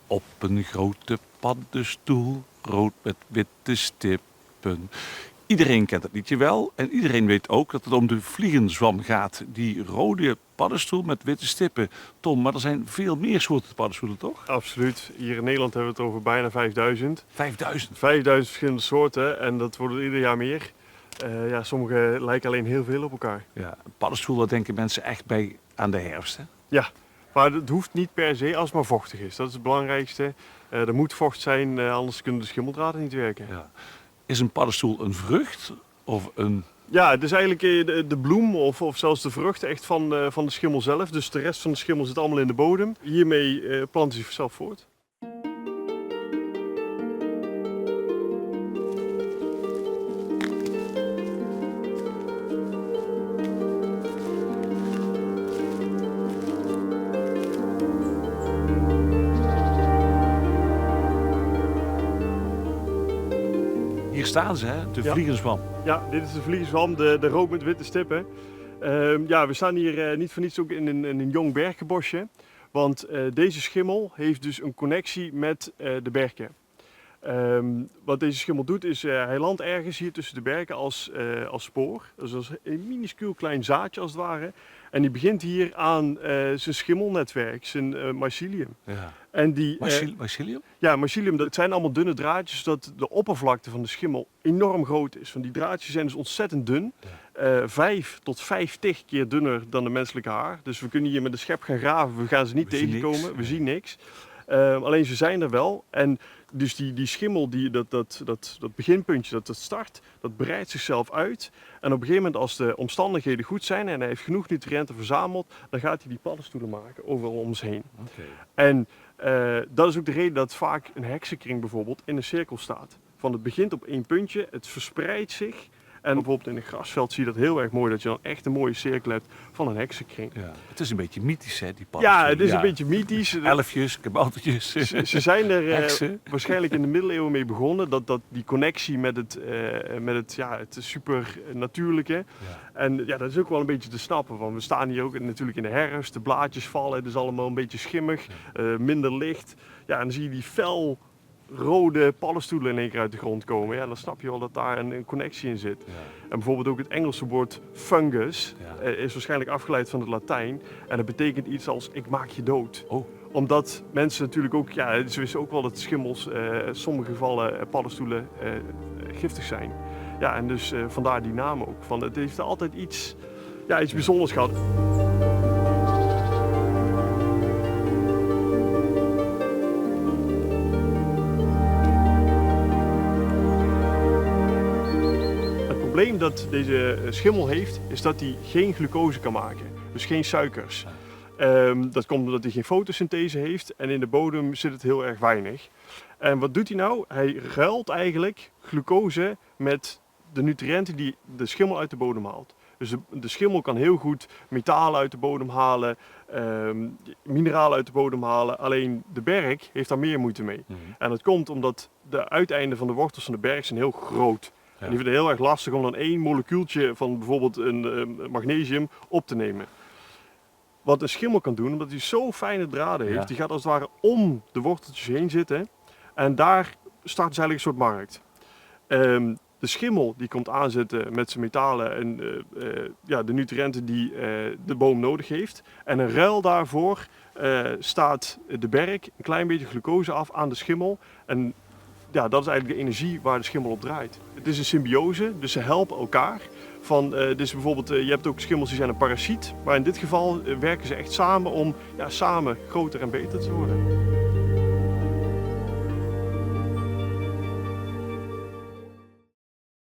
Op een grote paddenstoel, rood met witte stippen. Iedereen kent het liedje wel en iedereen weet ook dat het om de vliegenzwam gaat. Die rode paddenstoel met witte stippen. Tom, maar er zijn veel meer soorten paddenstoelen, toch? Absoluut. Hier in Nederland hebben we het over bijna 5000. 5000. 5000 verschillende soorten en dat worden ieder jaar meer. Ja, sommige lijken alleen heel veel op elkaar. Ja, een paddenstoel, daar denken mensen echt bij aan de herfst, hè? Ja, maar het hoeft niet per se als het maar vochtig is. Dat is het belangrijkste. Er moet vocht zijn, anders kunnen de schimmeldraden niet werken. Ja. Is een paddenstoel een vrucht of een... Ja, het is eigenlijk de bloem of zelfs de vrucht echt van de schimmel zelf. Dus de rest van de schimmel zit allemaal in de bodem. Hiermee plant hij zichzelf voort. Hier staan ze, hè? De Ja. vliegenzwam. Ja, dit is de vliegenzwam, de rood met witte stippen. Ja, we staan hier niet voor niets ook in een jong berkenbosje. Want deze schimmel heeft dus een connectie met de berken. Wat deze schimmel doet is, hij landt ergens hier tussen de berken als spoor. Dus dat is een minuscuul klein zaadje als het ware. En die begint hier aan zijn schimmelnetwerk, zijn mycelium. Ja. En die, Mycelium? ja, mycelium, dat zijn allemaal dunne draadjes, zodat de oppervlakte van de schimmel enorm groot is. Want die draadjes zijn dus ontzettend dun. 5 tot 50 keer dunner dan de menselijke haar. Dus we kunnen hier met de schep gaan graven, we gaan ze niet tegenkomen, we zien niks. Alleen ze zijn er wel. En dus die schimmel, dat beginpuntje, dat start, dat breidt zichzelf uit. En op een gegeven moment als de omstandigheden goed zijn en hij heeft genoeg nutriënten verzameld, dan gaat hij die paddenstoelen maken overal om ons heen. Okay. En dat is ook de reden dat vaak een heksenkring bijvoorbeeld in een cirkel staat. Van het begint op één puntje, het verspreidt zich. En bijvoorbeeld in een grasveld zie je dat heel erg mooi, dat je dan echt een mooie cirkel hebt van een heksenkring. Ja. Het is een beetje mythisch, hè, die paddenstoelen. Ja, het is een beetje mythisch. Elfjes, kaboutertjes. Ze zijn er waarschijnlijk in de middeleeuwen mee begonnen, dat die connectie met het supernatuurlijke. Ja. En ja, dat is ook wel een beetje te snappen, want we staan hier ook natuurlijk in de herfst, de blaadjes vallen, het is allemaal een beetje schimmig, minder licht. Ja, en dan zie je die fel rode paddenstoelen in één keer uit de grond komen. Ja, dan snap je wel dat daar een connectie in zit. Ja. En bijvoorbeeld ook het Engelse woord fungus is waarschijnlijk afgeleid van het Latijn. En dat betekent iets als ik maak je dood. Oh. Omdat mensen natuurlijk ook, ja, ze wisten ook wel dat schimmels in sommige gevallen paddenstoelen giftig zijn. Ja, en dus vandaar die naam ook. Van, het heeft altijd iets bijzonders gehad. Het probleem dat deze schimmel heeft, is dat hij geen glucose kan maken. Dus geen suikers. Dat komt omdat hij geen fotosynthese heeft en in de bodem zit het heel erg weinig. En wat doet hij nou? Hij ruilt eigenlijk glucose met de nutriënten die de schimmel uit de bodem haalt. Dus de schimmel kan heel goed metalen uit de bodem halen, mineralen uit de bodem halen. Alleen de berk heeft daar meer moeite mee. Mm-hmm. En dat komt omdat de uiteinden van de wortels van de berk zijn heel groot. Ja. En die vinden het heel erg lastig om dan één molecuultje van bijvoorbeeld een magnesium op te nemen. Wat een schimmel kan doen, omdat hij zo fijne draden heeft, die gaat als het ware om de worteltjes heen zitten. En daar start dus eigenlijk een soort markt. De schimmel die komt aanzetten met zijn metalen en de nutriënten die de boom nodig heeft. En in ruil daarvoor staat de berk een klein beetje glucose af aan de schimmel. En ja, dat is eigenlijk de energie waar de schimmel op draait. Het is een symbiose, dus ze helpen elkaar. Dus bijvoorbeeld, je hebt ook schimmels die zijn een parasiet. Maar in dit geval werken ze echt samen om samen groter en beter te worden.